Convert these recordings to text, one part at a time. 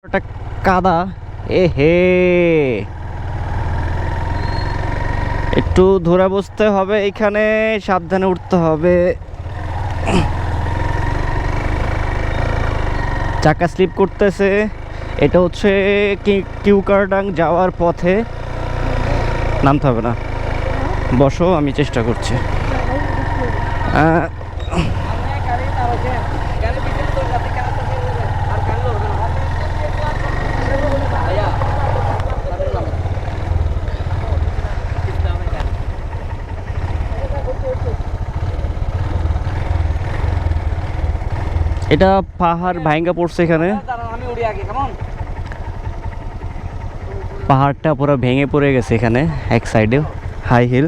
একটা কাদা, এ হে, একটু ধরে বসতে হবে এখানে, সাবধানে উঠতে হবে। চাকা স্লিপ করতেছে। এটা হচ্ছে কিউকারডাং যাওয়ার পথে। নামতে হবে না, বসো, আমি চেষ্টা করছি। এটা পাহাড় ভাঙ্গা পড়ছে এখানে, পাহাড়টা পুরো ভেঙে পড়ে গেছে এখানে এক সাইডে, হাই হিল।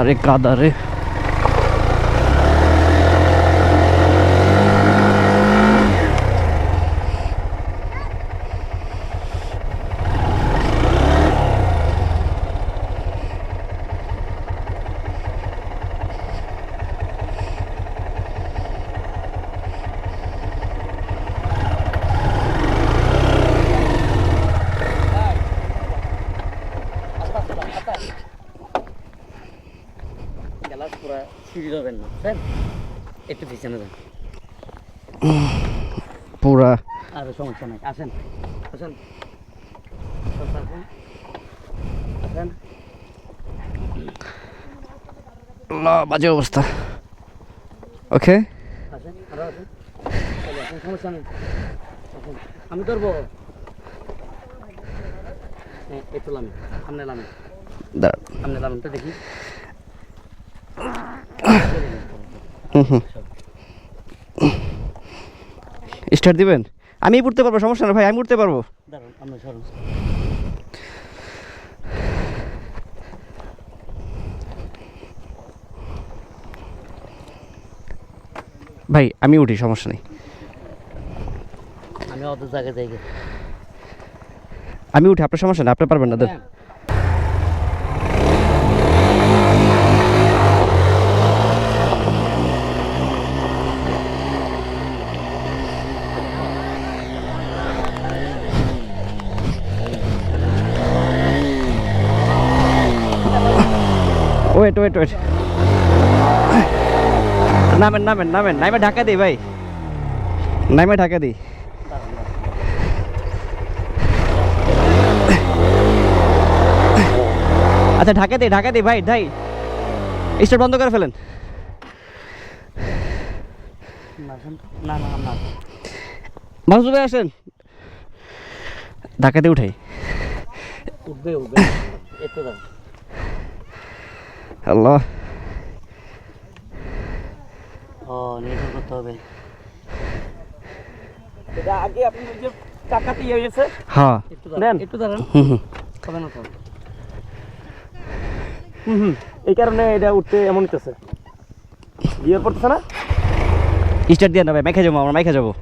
আরে কাদা রে, একটু পিছনে যান, পুরা আর সমস্যা নাই, আসেন আসেন আসেন। বাজে অবস্থা। ওকে, আসেন আরো আসেন, সমস্যা নেই, আমি ধরবো। হ্যাঁ একটু লামি, সামনে লামি, সামনে লামেন তো দেখি। স্টার্ট দিবেন? আমি উঠতে পারবো, সমস্যা না ভাই, আমি উঠতে পারবো। ভাই আমি উঠি, সমস্যা নেই। আমি অত জায়গায় যাই, আমি উঠি, আপনার সমস্যা নেই, আপনি পারবেন না। ওয়েট ওয়েট ওয়েট, নামেন নামেন নামেন, নামে ঢাকা দিই ভাই, নামে ঢাকা দিই। আচ্ছা ঢাকা দিই ভাই, ভাই স্টার্ট বন্ধ করে ফেলেন। না না না, মাসুদ ভাই আসেন, ঢাকা দিয়ে উঠাই। উঠবে উঠবে, একটু দাও। আল্লাহ, ও নির্ভর করতে হবে। এটা আগে আপনি যে টাকাতে ইয়ে হয়েছে, হ্যাঁ নেন একটু দাঁড়ান, হবে না তো। এই কারণে এটা উঠতে এমন হইতেছে, বিয়ে পড়তেছে না। স্টার্ট দিয়ে না ভাই, মাইখা যাবো, আমরা মাইখা যাবো।